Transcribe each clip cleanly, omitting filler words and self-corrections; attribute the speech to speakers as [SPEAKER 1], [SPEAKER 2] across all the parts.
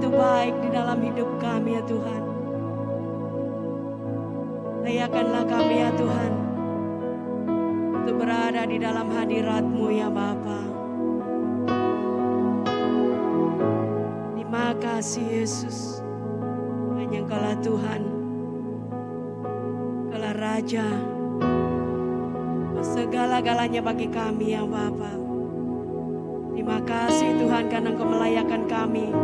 [SPEAKER 1] begitu baik di dalam hidup kami ya Tuhan. Layakanlah kami ya Tuhan untuk berada di dalam hadirat-Mu ya Bapa. Terima kasih Yesus. Hanya Engkaulah Tuhan, Engkaulah Raja, segala-galanya bagi kami ya Bapa. Terima kasih Tuhan karena Engkau melayakkan kami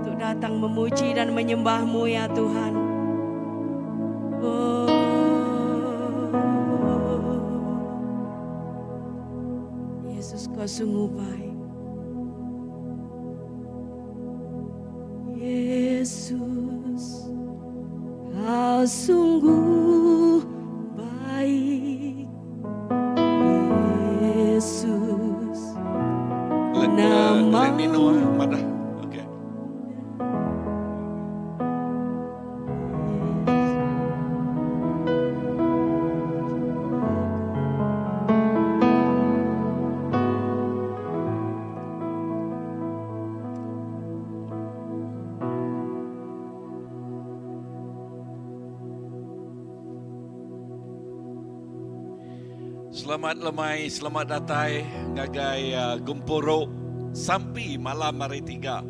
[SPEAKER 1] untuk datang memuji dan menyembah-Mu ya Tuhan. Oh, Yesus Kau sungguh baik. Yesus Kau sungguh baik. Yesus nama
[SPEAKER 2] Let me know, Mada. Okay. Selamat lemai, selamat datai, ngagai gumpuruk sampi malam hari 3.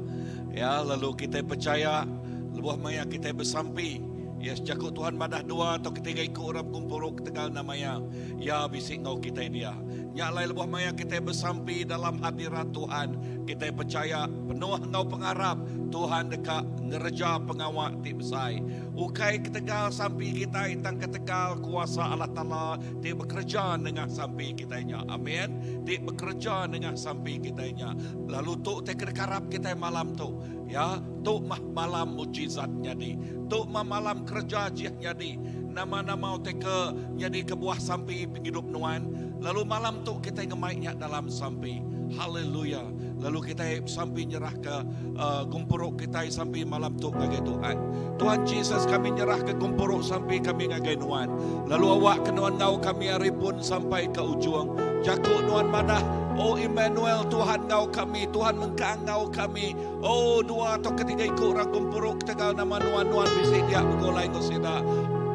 [SPEAKER 2] Ya, lalu kita percaya lebuh maya kita bersampi. Ya, sejak Tuhan madah 2 atau ketiga ikut orang gumpuruk tegal namanya. Ya, bisik ngau kita dia. Nyalai lebuh maya kita bersampi dalam hadirat Tuhan. Kita percaya penuh ngau pengharap Tuhan dekat ngereja pengawak ti besai. Ukai ketegal sampai kita itang ketegal kuasa Allah Ta'ala dia bekerja dengan sampai kitanya. Amin. Dia bekerja dengan sampai kitanya. Lalu tu te kerap kita malam tu. Ya, tu mah malam mujizat jadi. Tu mah malam kerja jiah jadi. Nama-nama te ke jadi kebuah sampai penghidup nuan. Lalu malam tu kita ngemaiknya dalam sampai. Haleluya. Lalu kita sampai nyerah ke gumpuruk kita sampai malam tu ngagai Tuhan. Tuhan Yesus kami nyerah ke gumpuruk sampai kami ngagai nuan. Lalu awak kenuan ngau kami hari pun sampai ke ujung. Jakuk nuan madah. Oh Emmanuel Tuhan ngau kami. Tuhan mengkaang ngau kami. Oh 2 atau ketiga ikut orang gumpuruk tegal nama nuan-nuan bisik dia begolai ngusida.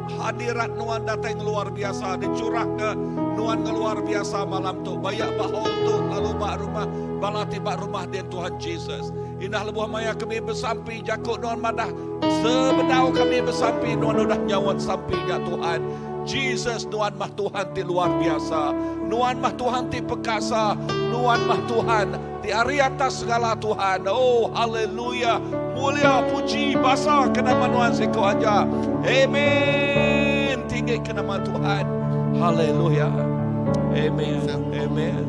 [SPEAKER 2] Hadirat nuan datang luar biasa, dicurah ke nuan luar biasa malam tu. Bayak bahol tu lalu bak rumah balati bak rumah dia Tuhan Yesus. Indah lebuh maya kami bersampi jakuk nuan madah. Sebedau kami bersampi nuan udah nyawat sampinya Tuhan. Jesus nuan mah Tuhan ti luar biasa. Nuan mah Tuhan ti perkasa. Nuan mah Tuhan di hari atas segala Tuhan. Oh haleluya. Mulia puji basa ke nama Nuan seko aja. Amen. Tinggi ke nama Tuhan. Haleluya. Amen. Amen.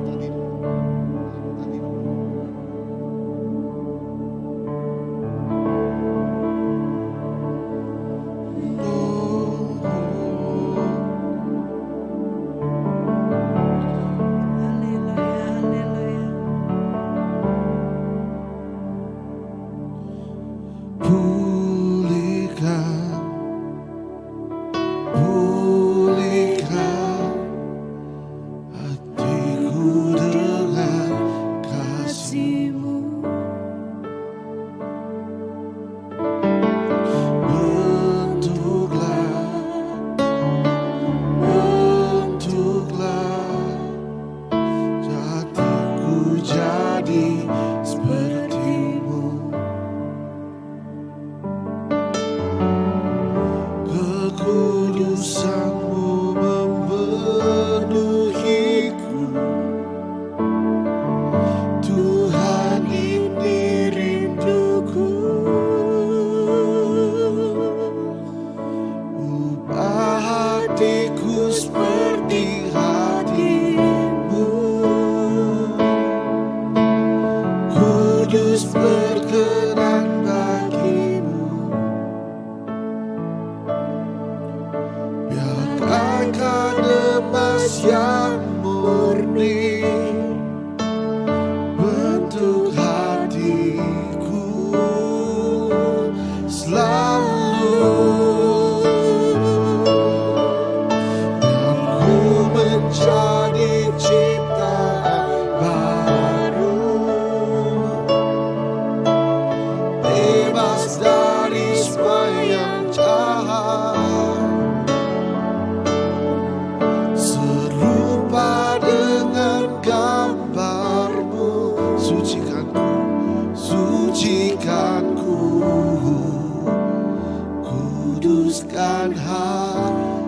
[SPEAKER 3] kuduskan hatiku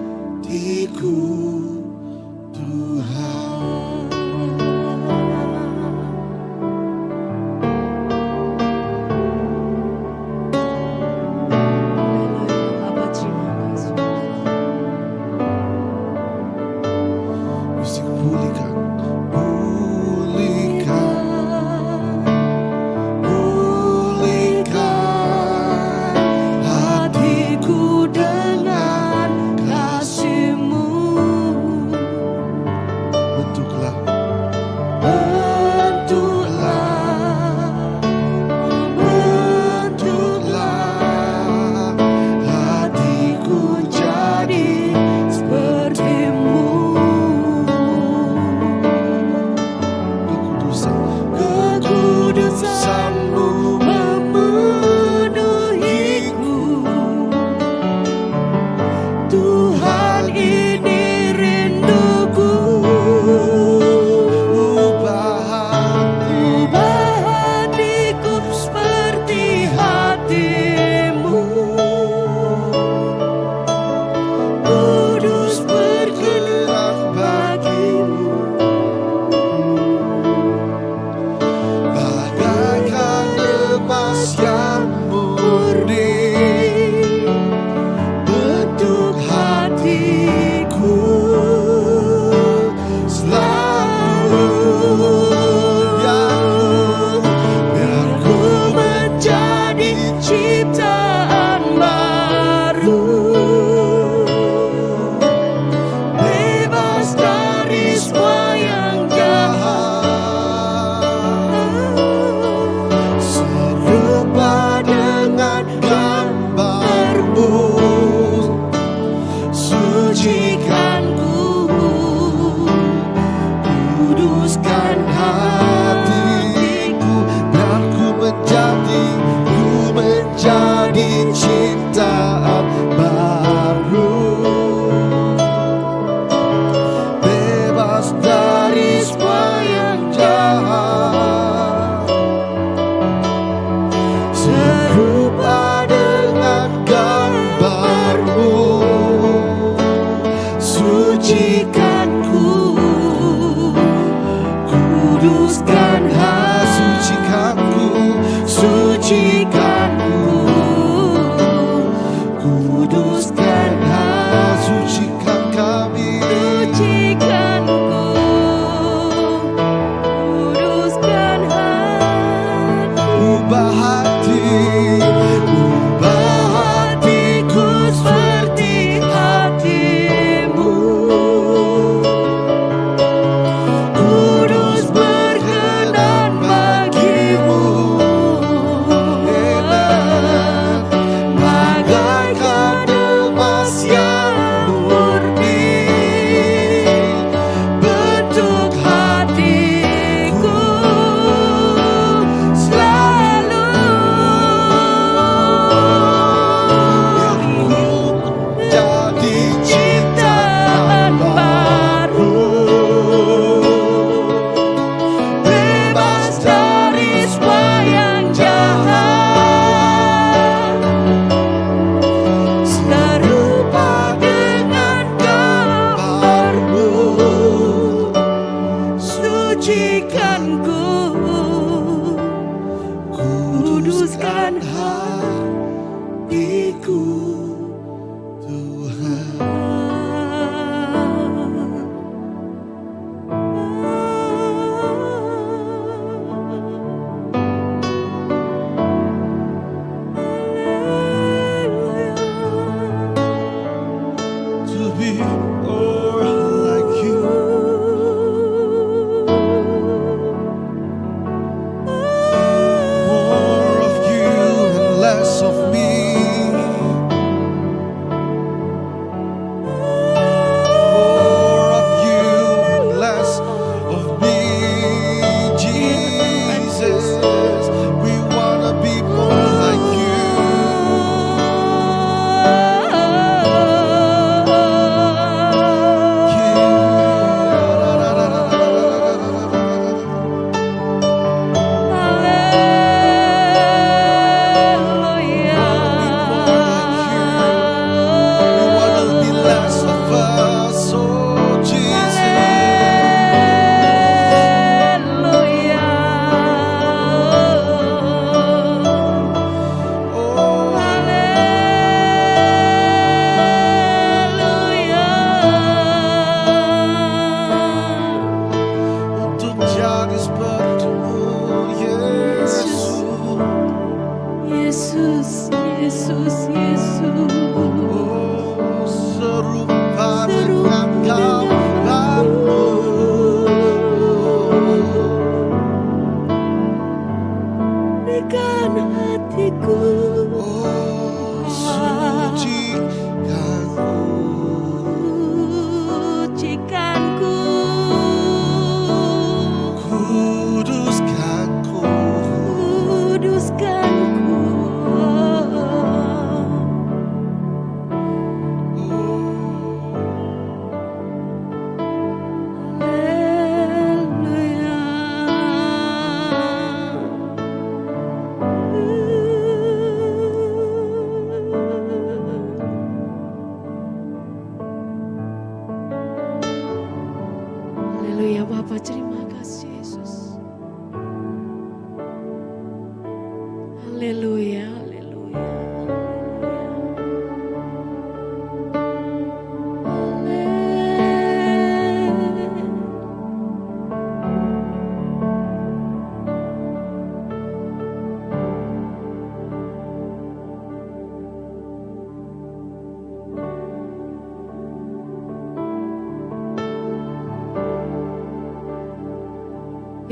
[SPEAKER 3] Tuhan.
[SPEAKER 1] Bapa terima kasih.
[SPEAKER 3] Musik pulihkan, pulihkan, pulihkan hatiku dengan kasih-Mu. Bentuklah, bentuklah, bentuklah hatiku jadi seperti-Mu. Kekudusan-Mu memenuhiku. Tuhan, ini rinduku. Ubah hatiku seperti hati-Mu. Kudus berkenan bagi-Mu. Bagaikan emas yang murni, bentuk hatiku selalu. Biar ku menjadi ciptaan baru, bebas dari semua yang jahat, serupa dengan gambar-Mu. Sucikanku, kuduskan hatiku, biar ku menjadi ciptaan baru, bebas dari semua yang jahat, serupa dengan gambar-Mu. Sucikanku, kuduskan sucikanku, sucikanku, kuduskan sucikan kami. Sucikanku, kuduskan hati. Ubah hatiku seperti hati-Mu. Kudus berkenan bagi-Mu. Amen. Bagaikan emas yang murni, bentuk hatiku selalu. Biar ku menjadi ciptaan baru, bebas dari semua yang jahat, serupa dengan gambar-Mu. Sucikanku, kuduskan hatiku Tuhan. To be more like You, more of You and less of me.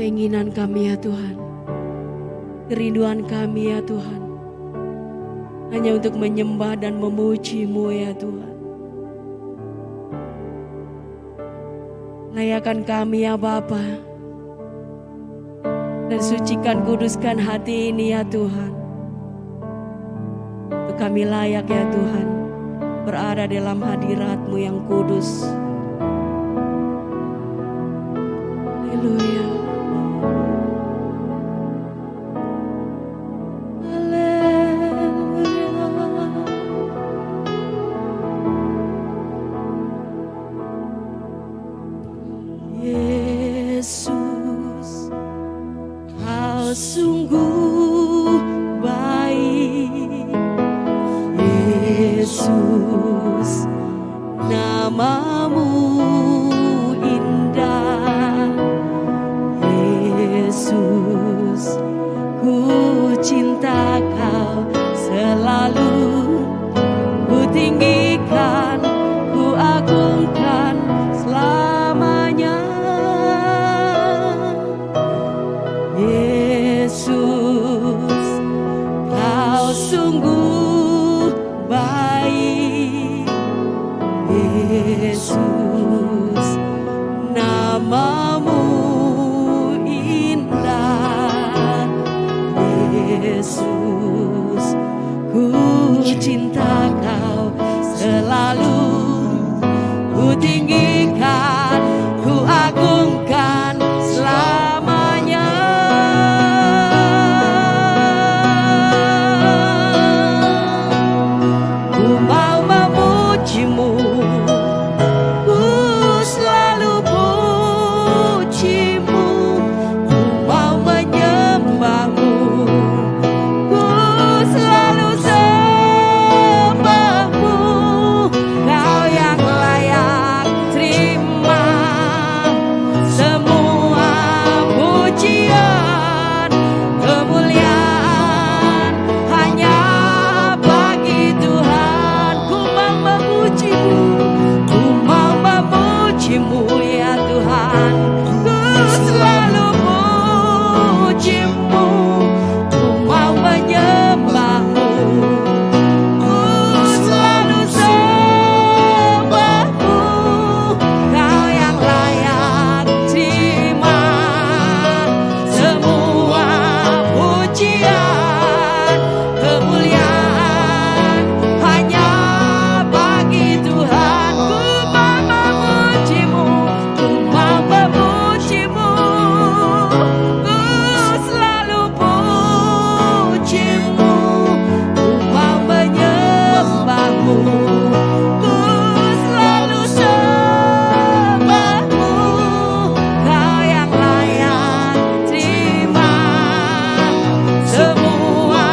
[SPEAKER 1] Keinginan kami ya Tuhan, kerinduan kami ya Tuhan, hanya untuk menyembah dan memuji-Mu ya Tuhan. Layakan kami ya Bapa, dan sucikan kuduskan hati ini ya Tuhan. Untuk kami layak ya Tuhan, berada dalam hadirat-Mu yang kudus. Haleluya. Yesus, Kau sungguh baik. Yesus, nama-Mu indah. Yesus, ku cinta Kau selalu. Ku tinggikan, ku agungkan selamanya. Yesus, Kau sungguh baik. Yesus, nama-Mu indah. Yesus, ku cinta Kau selalu. Ku tinggikan, ku agungkan selamanya. Ku mau memuji-Mu, ku selalu puji-Mu. Ku mau menyembah-Mu, ku selalu sembah-Mu. Kau yang layak terima semua pujian, kemuliaan hanya bagi Tuhan. Ku mau memuji-Mu, ku mau memuji-Mu ya Tuhan. Ku selalu puji-Mu, ku mau menyembah-Mu, ku selalu sembah-Mu. Kau yang layak terima semua pujian, kemuliaan hanya bagi Tuhan. Ku mau memuji-Mu, ku mau memuji-Mu, ku selalu puji-Mu, ku mau menyembah-Mu, ku selalu sembah-Mu. Kau yang layak terima semua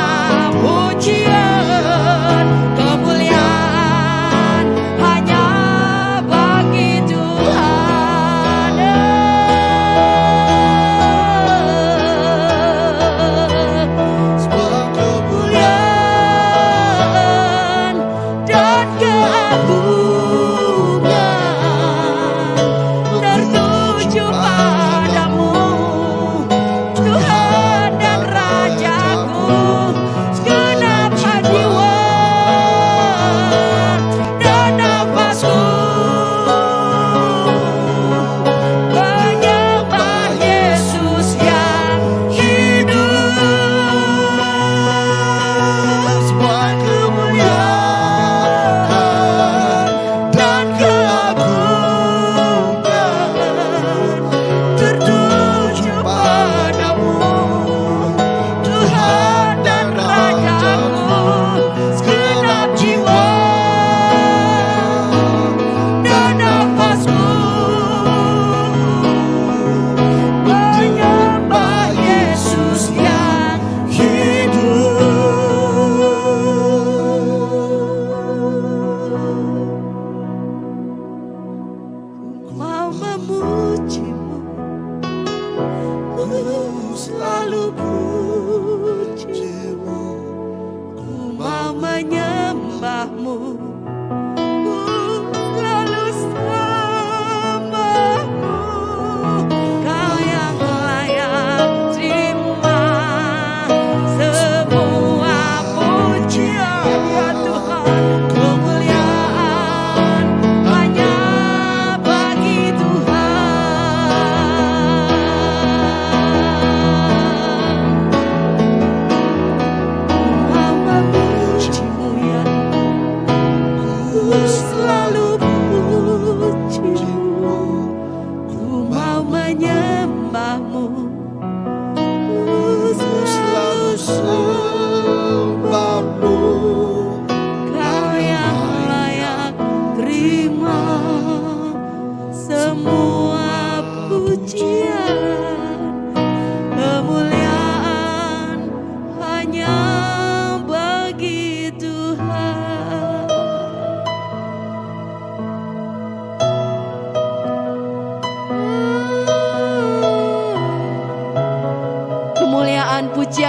[SPEAKER 1] pujian, kemuliaan hanya bagi Tuhan. Semua kemuliaan dan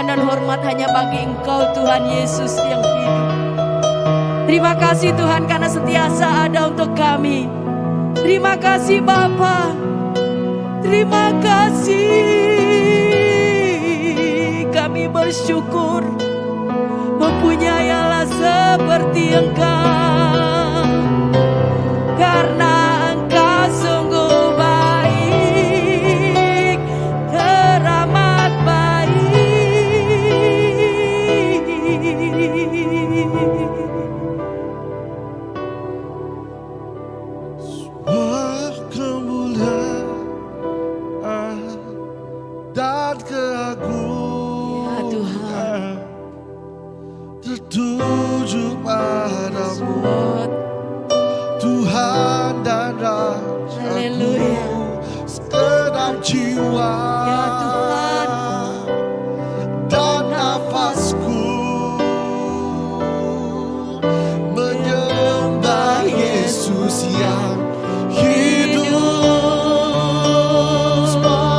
[SPEAKER 1] kemuliaan dan hormat hanya bagi Engkau Tuhan Yesus yang hidup. Terima kasih Tuhan karena setiasa ada untuk kami. Terima kasih Bapa. Terima kasih. Kami bersyukur mempunyai Allah seperti Engkau. Karena Engkau sungguh baik, teramat baik.
[SPEAKER 3] Semua kemuliaan dan keagungan
[SPEAKER 1] Ya Tuhan.
[SPEAKER 3] tertuju padamu,
[SPEAKER 1] Lord.
[SPEAKER 3] Tuhan dan
[SPEAKER 1] Haleluya.
[SPEAKER 3] Rajaku. Segenap jiwa
[SPEAKER 1] Ya Tuhan.
[SPEAKER 3] dan nafasku menyembah Yesus yang hidup. Semua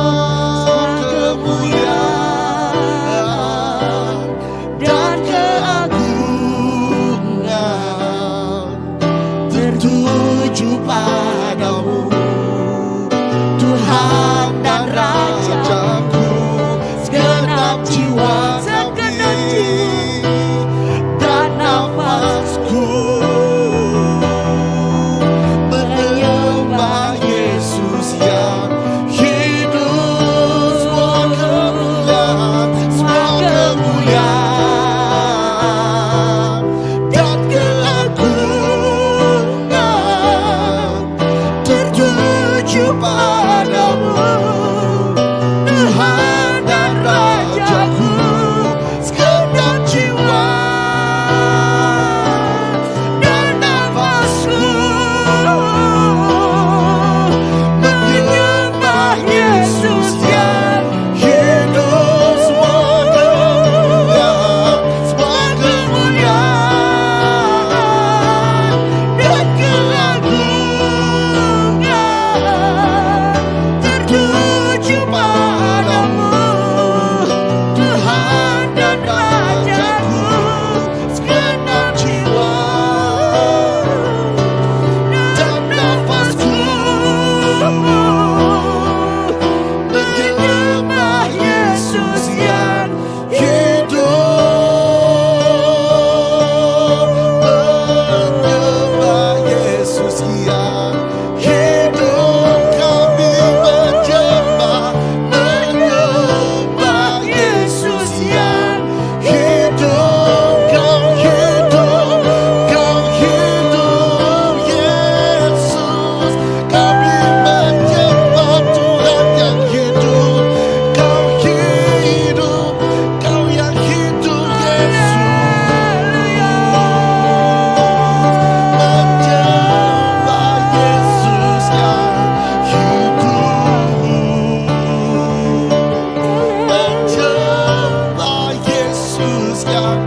[SPEAKER 3] kemuliaan dan keagungan tertuju padamu, Tuhan dan Rajaku. Segenap jiwa kami dan nafasku menyembah Yesus yang hidup. Semua kemuliaan dan keagungan tertuju padamu, Tuhan dan Rajaku. Segenap jiwa dan nafasku menyembah Yesus yang hidup. Semua kemuliaan dan keagungan tertuju padamu, Tuhan dan Rajaku. Segenap jiwa dan nafasku menyembah Yesus yang hidup, menyembah Yesus yang hidup. Kami menyembah Yesus yang hidup. Kau hidup, Kau hidup Yesus. Kami menyembah Tuhan yang hidup. Kau hidup, Kau yang hidup Yesus. Menyembah Yesus yang hidup. Menyembah Yesus yang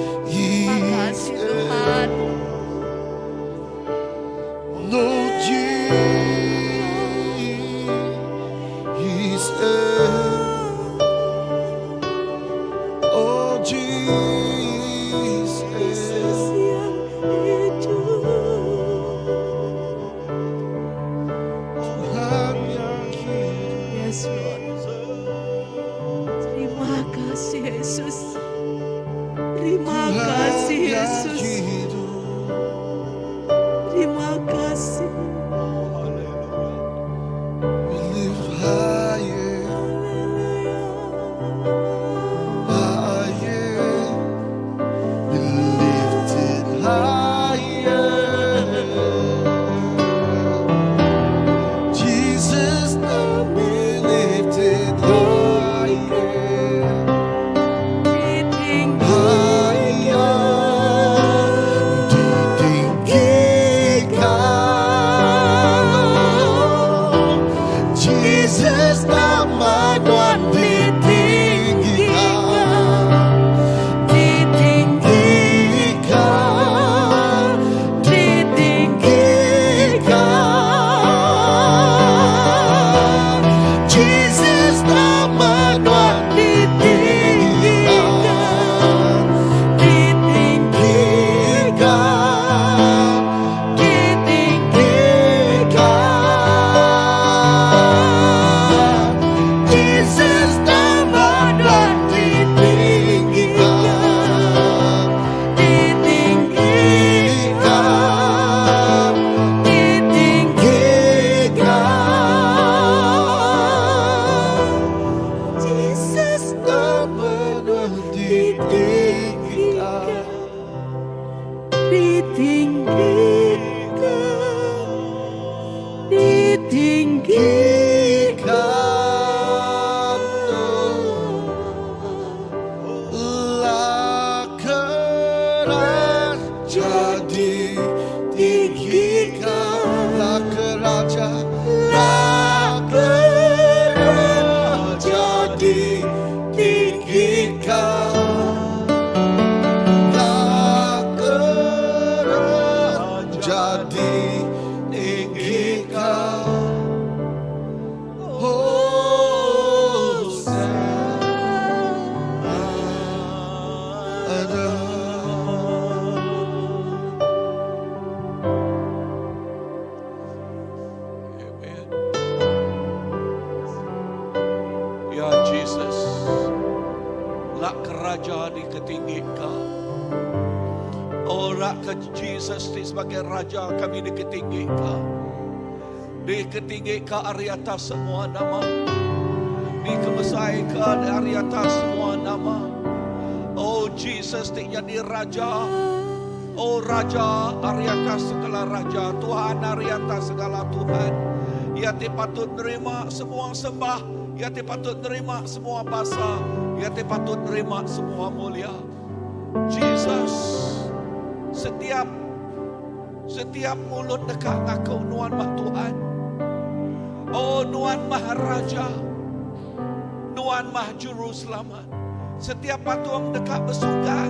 [SPEAKER 1] Makasih Tuhan.
[SPEAKER 3] Lord Jesus, oh Jesus, Tuhan yang hidup.
[SPEAKER 1] Yes Lord. Terima kasih Yesus. Terima kasih Yesus. Terima kasih.
[SPEAKER 3] We lift higher.
[SPEAKER 1] Haleluya.
[SPEAKER 3] Lah keraja ditinggikan, lah keraja ditinggikan, lah keraja ditinggikan.
[SPEAKER 2] Amen. Ya Jesus, lah keraja diketinggikan. Oh, ke Jesus sebagai raja kami diketinggikan. Diketinggikan dari atas semua nama. Dikebesarkan dari atas semua nama. Oh Jesus jadi raja. Oh raja dari atas segala raja, Tuhan dari atas segala Tuhan. Ia patut nerima semua sembah, ia patut nerima semua basa, ia patut nerima semua mulia. Jesus, setiap mulut dekat ngaku Nuan Mah Tuhan. Oh Nuan Maharaja, Nuan Mah Juru Selamat. Setiap patuang dekat bersukan,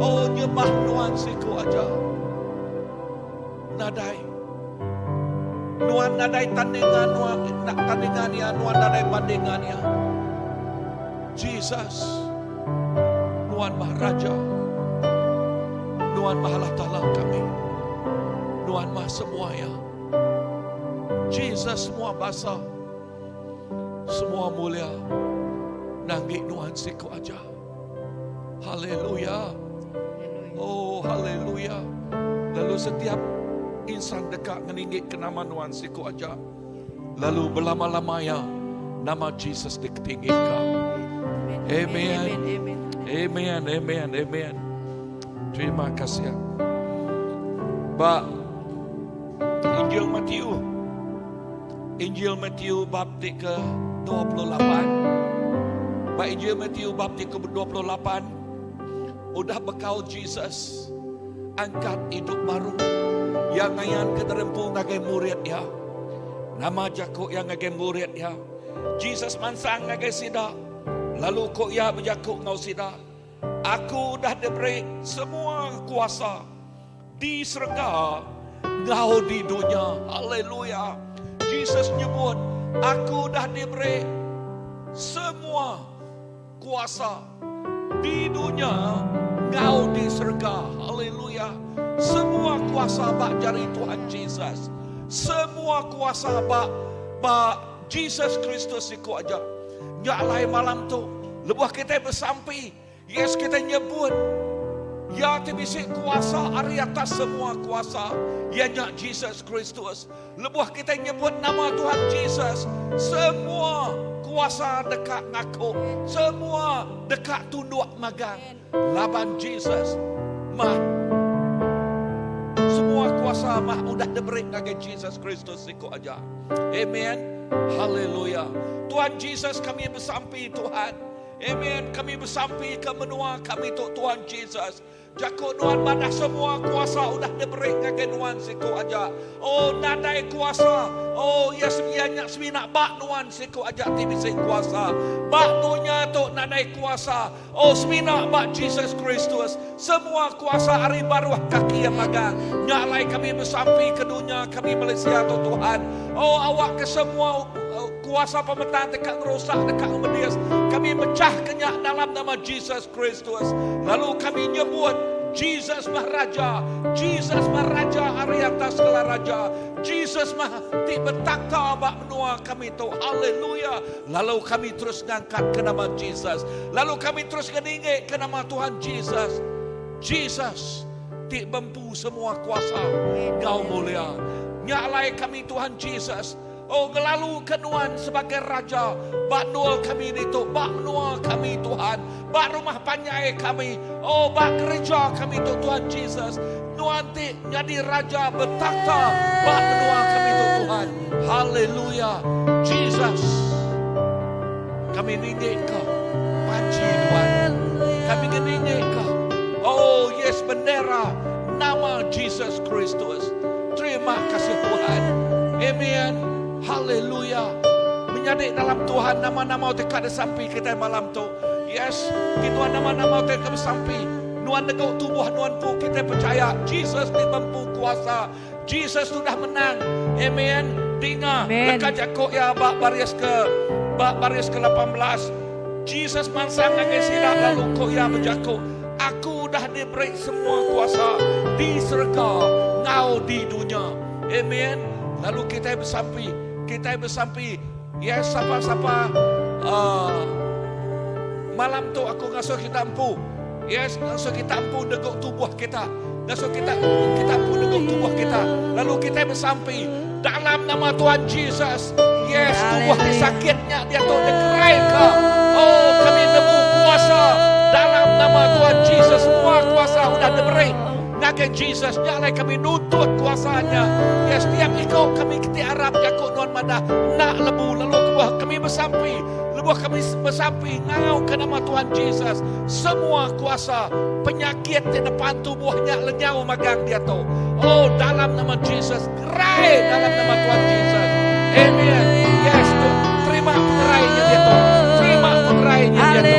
[SPEAKER 2] oh nyembah Nuan siku aja. Nadai Nuan nadai tandingan, Nuan tandingannya, Nuan nadai bandingannya. Jesus, Nuan Maharaja, Nuan Mahalah Ta'ala kami, Nuan Mah semuanya. Jesus semua basa, semua mulia, nanggik Nuan siku aja. Haleluya. Oh haleluya. Lalu setiap insan dekat meninggi ke nama Nuan siku aja. Lalu berlama-lamanya nama Jesus diketinggikan. Amen. Amen. Amen. Amen. Terima kasih. Pak Injil Matius bab ke-28. Pak Injil Matius bab ke-28 udah bekal Jesus angkat hidup baru yang ngayan keterempu ngagai murid ya. Nama jakuk yang ngagai murid ya. Jesus mansang ngagai sida. Lalu kok ya berjakuk ngau sida. Aku dah diberi semua kuasa di surga ngau di dunia. Haleluya. Jesus nyebut, aku dah diberi semua kuasa di dunia ngau di surga. Haleluya. Semua kuasa bak jari Tuhan Jesus. Semua kuasa bak Jesus Kristus iku aja. Nyalai malam tu lebuh kita bersampi. Yes kita nyebut ya tibisi kuasa ari atas semua kuasa. Ya nyak Jesus Kristus. Lebuh kita nyebut nama Tuhan Jesus. Semua kuasa dekat ngaku. Semua dekat tunduk magang. Laban Jesus. Mah. Semua kuasa mah udah diberi ngagai Jesus Kristus iku aja. Amen. Haleluya. Tuhan Jesus kami bersampi Tuhan. Amen. Kami bersampi ke menua kami Tuhan Jesus. Jakut Nuan badah semua kuasa udah diberi ngagai Nuan siku aja. Oh nadai kuasa. Oh ya sebianya semina bak Nuan siku aja tibisi kuasa. Bak dunia tu nadai kuasa. Oh semina bak Jesus Kristus. Semua kuasa hari baru kaki yang magang. Nyalai kami bersampi ke dunia kami Malaysia tu Tuhan. Oh awak ke semua kuasa pemetaan dekat merosak dekat medias. Kami mecah kenyak dalam nama Jesus Kristus. Lalu kami nyebut Jesus Maharaja. Jesus Maharaja hari atas segala raja. Jesus Mah bertakhta bak menua kami tu. Haleluya. Lalu kami terus ngangkat ke nama Jesus. Lalu kami terus ngeningik ke nama Tuhan Jesus. Jesus ti mampu semua kuasa. Kau mulia. Nyalai kami Tuhan Jesus. Oh ngelalu kenuan sebagai raja. Bak nual kami itu. Bak menua kami Tuhan. bak rumah panjai kami, bak gereja kami Tuhan Yesus. Nuanti jadi raja bertakhta bak menua kami Tuhan. Haleluya. Jesus. Kami ningik kau panci Tuhan. Kami ningik kau. Oh yes, bendera nama Jesus Kristus. Terima kasih Tuhan. Amen. Haleluya. Menyadik dalam Tuhan nama-nama dekat sampai kita malam tu. Yes, kita nama-nama dekat sampai. Nuan negok tubuh nuan pu kita percaya Jesus ni mampu kuasa. Jesus sudah menang. Amen. Dengar lekat Yakub ya bab baris ke 18. Jesus mansang dengan sidak lalu kau ya berjakuk. Aku dah diberi semua kuasa di surga, ngau di dunia. Amen. Lalu kita bersampai. Ya siapa-siapa malam tu aku ngasuh kita ampu. Yes, ngasuh kita ampu degok tubuh kita. Ngasuh kita ampu degok tubuh kita. Lalu kita bersampai dalam nama Tuhan Yesus. Yes, tubuh sakitnya dia tu dikerai ke. Oh, kami nebu kuasa dalam nama Tuhan Yesus. Semua kuasa sudah diberi. Naga Jesus nyalai kami nuntut kuasanya. Ya setiap ikut kami kita Arab Yakub nuan madah nak lebu lalu kami bersampai. Lebuh kami bersampai ngau ke nama Tuhan Jesus. Semua kuasa penyakit di depan tubuhnya lenyau magang dia tu. Oh dalam nama Jesus, gerai dalam nama Tuhan Jesus. Amen. Yes tu. Terima pengerainya dia tu. Terima pengerainya dia tu.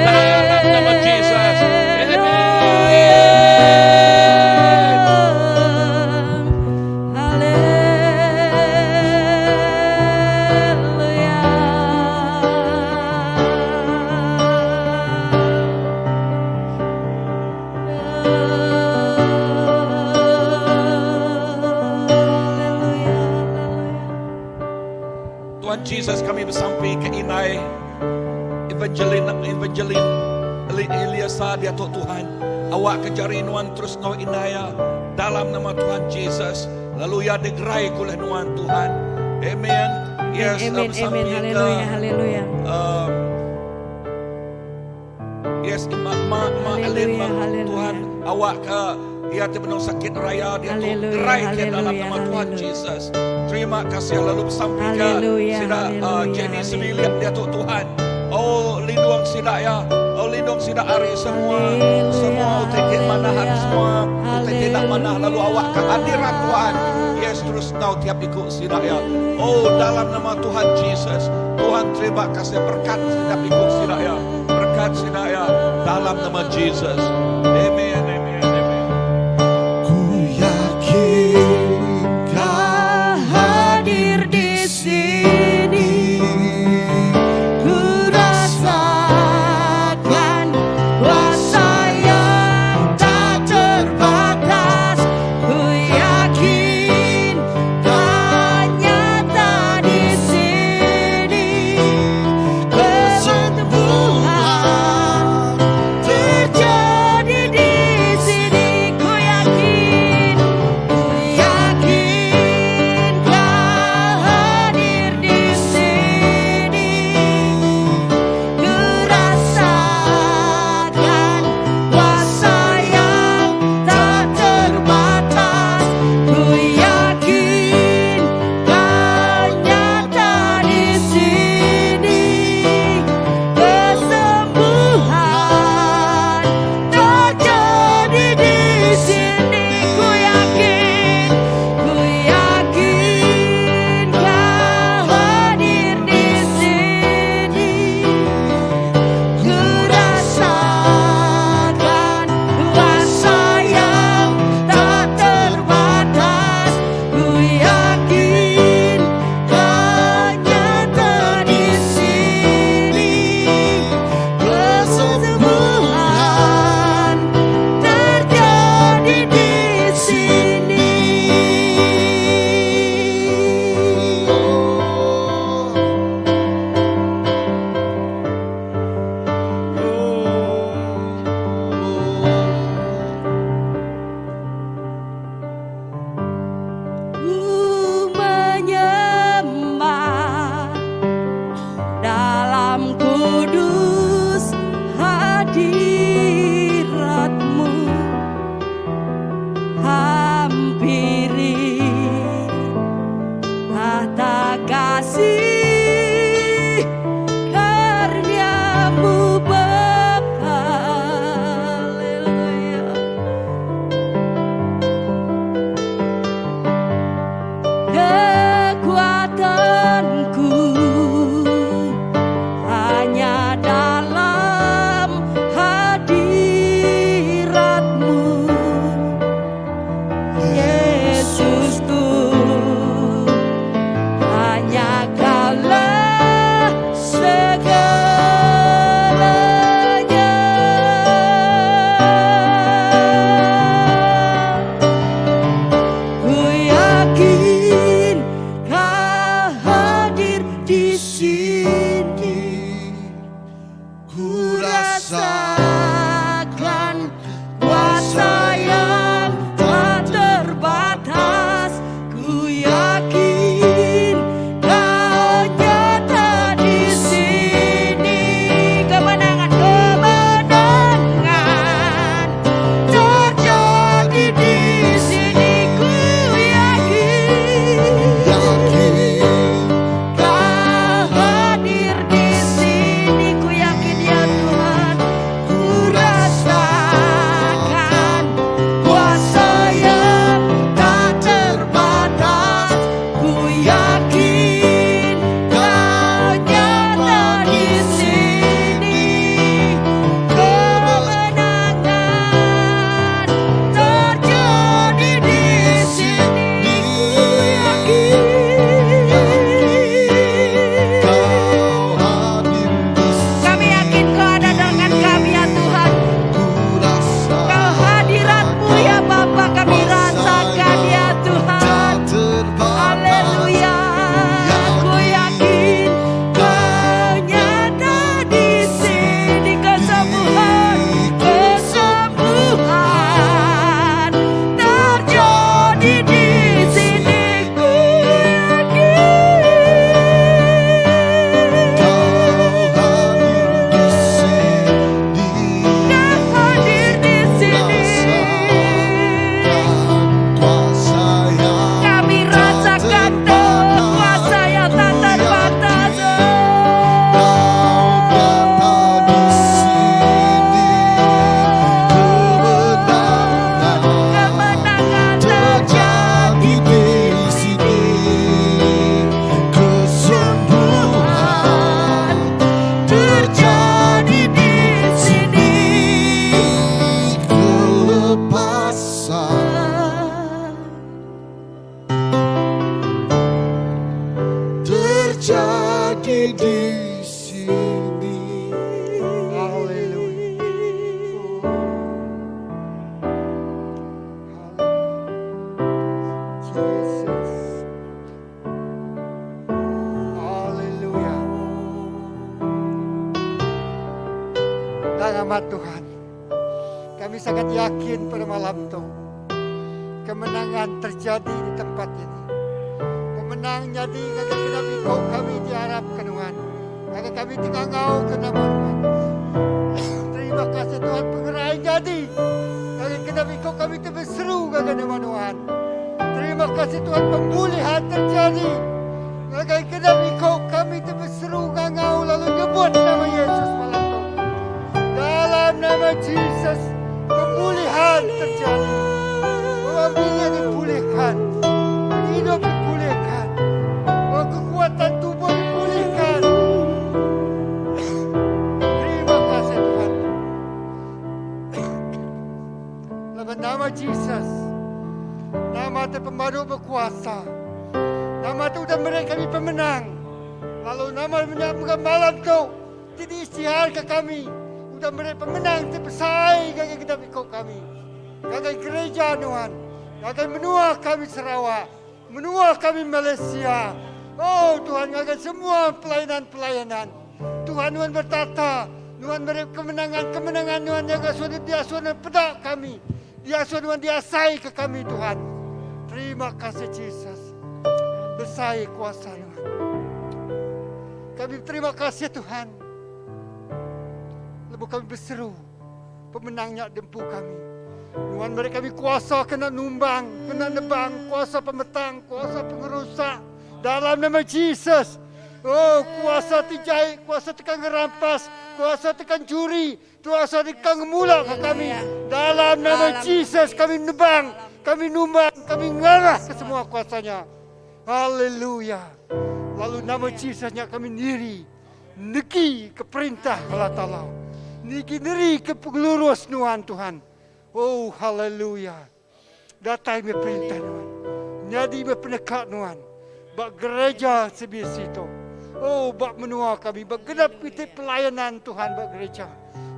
[SPEAKER 2] Dalam nama Jesus. Tuhan Jesus kami bersampai ke Inai Evangelin Eliasa dia Tuhan. Awak kejari nuan terus ngau Inaya dalam nama Tuhan Jesus. Lalu ya digerai oleh nuan Tuhan. Amen. Yes,
[SPEAKER 1] amen. Haleluya, haleluya.
[SPEAKER 2] Yes, Ma Alin Tuhan awak ke dia terbenung sakit raya dia tu gerai ke dalam nama Tuhan Jesus. Terima kasih lalu bersampai ke sida Jenny Semiliap dia tu Tuhan. Oh lindung sida ya. Oh lindung sida hari semua utek manahan semua utek tidak manah lalu awak ke hadirat Tuhan. Yes terus tahu tiap ikut sida ya. Oh dalam nama Tuhan Jesus. Tuhan terima kasih berkat sida ikut sida ya. Berkat sida ya dalam nama Jesus. Amen.
[SPEAKER 1] Terjadi di hampiri tahta kasih karya-Mu Bapa. Haleluya. Kekuatanku hanya dalam hadirat-Mu, Yesusku. Hanya Kaulah segalanya. Ku yakin Kau hadir di sini. Ku rasakan kuasa yang tak terbatas. Ku yakin Kau nyata di sini. Kemenangan terjadi di sini. Ku yakin Kau hadir di sini. Ku yakin ya Tuhan. Ku rasakan kuasa yang tak terbatas. Ku yakin Kau nyata di sini. Kemenangan terjadi di sini. Ku yakin kami yakin Kau ada dengan kami ya Tuhan. Kehadirat-Mu ya Bapa kami rasakan ya Tuhan. Haleluya. Ku yakin Kau nyata di sini. Kesembuhan terjadi di sini. Ku yakin hadir di sini. Kami rasakan kuasa yang tak terbatas. Kemenangan terjadi di sini. Kesembuhan terjadi di sini.
[SPEAKER 3] Terjadi di sini.
[SPEAKER 4] Haleluya. Nama Tuhan, kami sangat yakin pada malam itu kemenangan terjadi di tempat ini. Kemenang jadi kakak kita bikau kami diharapkan Tuhan. Kakak kami tinggal ngau ke nama Tuhan. Terima kasih Tuhan pengerai jadi. Kakak kita bikau kami terseru kakak nama Tuhan. Terima kasih Tuhan pemulihan terjadi. Kakak kita bikau kami terseru ngau lalu nyebut nama Yesus malam itu. Dalam nama Yesus pemulihan terjadi. Familia dipulihkan, hidup dipulihkan, kekuatan tubuh dipulihkan. Terima kasih Tuhan. Dalam nama Yesus, nama itu pembaru berkuasa, nama itu sudah mereka kami pemenang. Lalu nama menyambungkan malam itu jadi istighar ke kami. Sudah mereka pemenang terpesai kakak kita pikau kami. Kakak gereja Tuhan. Kakak menua kami Sarawak. Menua kami Malaysia. Oh Tuhan kakak semua pelayanan-pelayanan. Tuhan bertata. Tuhan beri kemenangan-kemenangan Tuhan. Kakak sudah dia sudah pedak kami. Dia sudah diasai ke kami Tuhan. Terima kasih Yesus. Besai kuasa Tuhan. Kami terima kasih Tuhan. Lepas kami berseru. Pemenangnya dempu kami. Tuhan beri kami kuasa kena numbang, kena nebang, kuasa pemetang, kuasa pengerusak. Dalam nama Yesus. Oh, kuasa tijai, kuasa tekan ngerampas, kuasa tekan curi, kuasa tekan ngemulak ke kami. Dalam nama Yesus kami nebang, kami numbang, kami ngarah ke semua kuasanya. Haleluya. Lalu nama Yesusnya kami diri, neki ke perintah Allah Ta'ala. Niki diri ke pengelurus Tuhan. Oh, haleluya. Datai me perintah Tuhan. Nyadi me penekat Tuhan. Bak gereja sebias itu. Oh, bak menua kami. Bak genap titik pelayanan Tuhan bak gereja.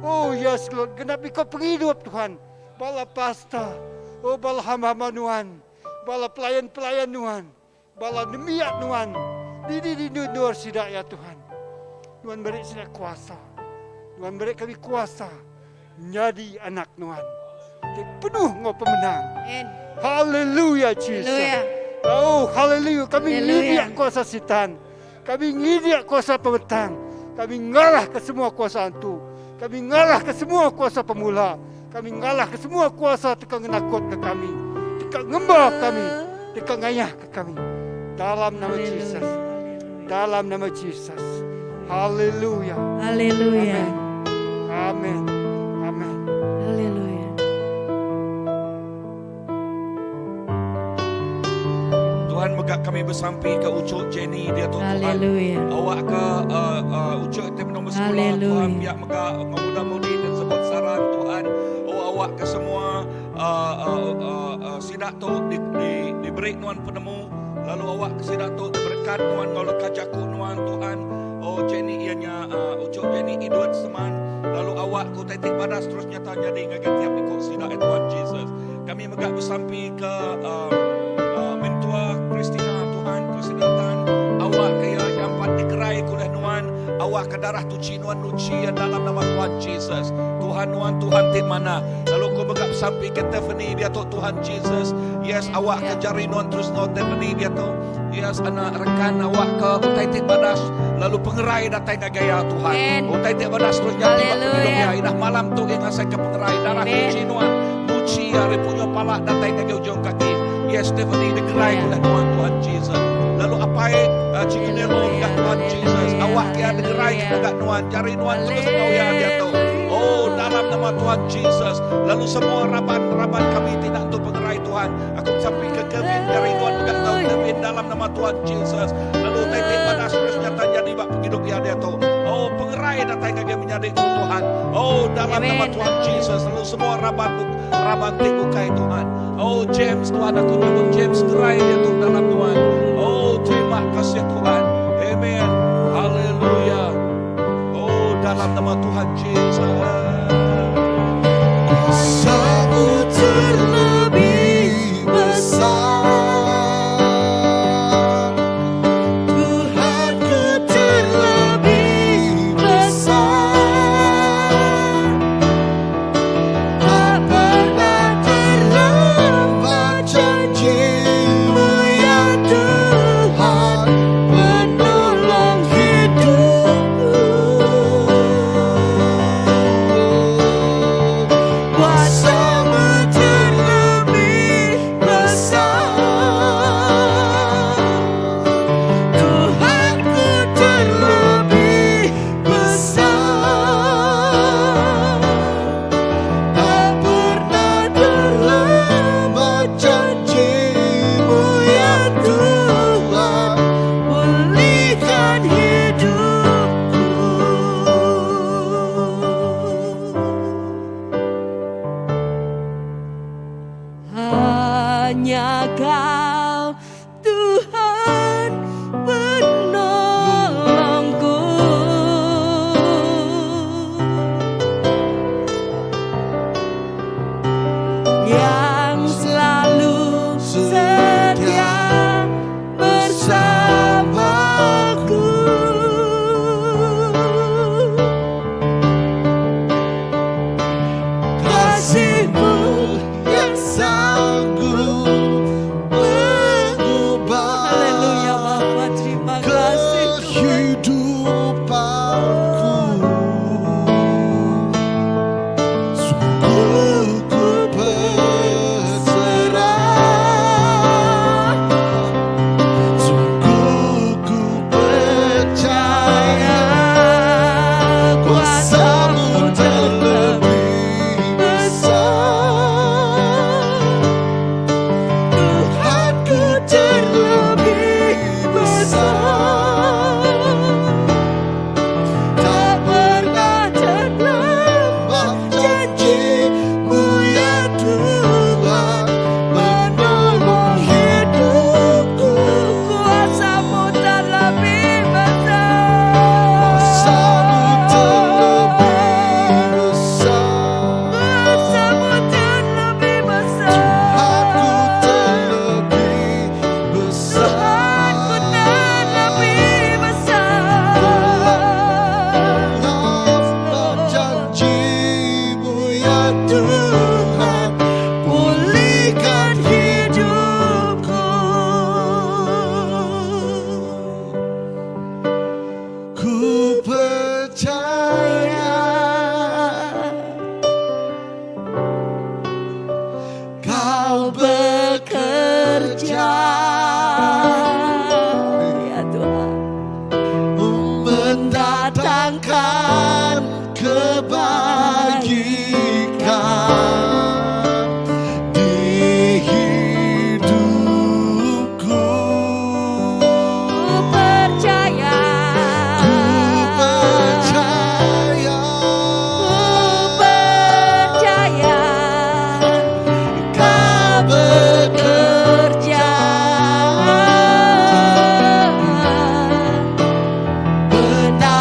[SPEAKER 4] Oh, yes Lord. Genap kau penghidup Tuhan. Bala pasta. Oh, bala hamba-hamba Tuhan. Bala pelayan-pelayan Tuhan. Bala demiak Tuhan. Di nur sidak ya Tuhan. Tuhan beri sidak kuasa. Tuhan beri kami kuasa. Jadi anak Tuhan. Penuh ngau pemenang. Haleluya Jesus. Oh, haleluya. Kami ngidiak kuasa setan. Kami ngidiak kuasa pemetang. Kami ngalah ke semua kuasa hantu. Kami ngalah ke semua kuasa pemula. Kami ngalah ke semua kuasa tekan menakut ke kami. Tekan ngembah kami. Tekan ngayah ke kami. Dalam nama Yesus. Dalam nama Yesus. Haleluya.
[SPEAKER 1] Haleluya.
[SPEAKER 4] Amin. Amin.
[SPEAKER 1] Haleluya.
[SPEAKER 2] Tuhan megak kami bersampi ke ucuk Jenny dia tu Tuhan.
[SPEAKER 1] Haleluya.
[SPEAKER 2] Awak ke ucuk tim nombor sekolah
[SPEAKER 1] Haleluya.
[SPEAKER 2] Tuhan. Biar megak memuda-mudi dan sebut saran Tuhan. Oh, awak ke semua sidak tu diberi Tuhan penemu. Lalu awak ke sidak tu berkat Tuhan. Kau lekat jakut Tuhan Tuhan. Oh, Jenny ianya ucuk Jenny idut seman. Lalu awak ku tetik pada seterusnya tak jadi ngagai tiap ikut sidak Tuhan Jesus. Kami megak bersampi ke mentua Kristina Tuhan kesedatan awak kaya yang empat dikerai kuliah Tuhan awak ke darah tuci Tuhan nuci dalam nama Tuhan Jesus Tuhan Tuhan tik mana lalu ku megak bersampi ke Tiffany dia tu Tuhan Jesus yes awak ke jari Tuhan terus Tiffany dia tu yes anak rekan awak ke utai tik badas lalu pengerai datai ngagaya Tuhan utai tik badas terus nyati hidupnya indah malam tu yang saya ke pengerai darah tuci Tuhan nuci hari punya palak datai ngagaya ujung kaki yes Stephanie dikerai oleh Tuhan Jesus lalu apa Cik Nelo dekat Tuhan Jesus awak kaya dikerai dekat Tuhan cari Tuhan terus kau ya dia tu oh dalam nama Tuhan Jesus lalu semua raban kami tidak untuk pengerai Tuhan aku sampai ke Kevin cari Tuhan dekat tahu Kevin dalam nama Tuhan Jesus lalu tetek pada terus nyata jadi bak hidup ya dia tu oh pengerai datang kagak menjadi Tuhan oh dalam nama Tuhan Jesus lalu semua raban bukai Tuhan oh James Tuhan aku nyebut James gerai dia tu dalam Tuhan oh terima kasih Tuhan amen haleluya oh dalam nama Tuhan Jesus
[SPEAKER 3] kuasamu terlebih besar Tuhanku terlebih besar tak pernah terlambat janji-Mu ya Tuhan penolong hidupku kuasamu terlebih besar Tuhanku terlebih besar tak pernah terlambat janji-Mu ya Tuhan pulihkan hidupku
[SPEAKER 1] Hanya Kau Tuhan penolongku yang selalu setia bersamaku
[SPEAKER 3] kasih-Mu yang sanggup mengubah
[SPEAKER 1] Haleluya Bapa terima kasih Tuhan
[SPEAKER 3] kehidupanku sungguh ku
[SPEAKER 1] bekerja. Ya Tuhan,
[SPEAKER 3] mendatangkan kebajikan di hidupku.
[SPEAKER 1] ku percaya,
[SPEAKER 3] Ku percaya
[SPEAKER 1] Kau bekerja.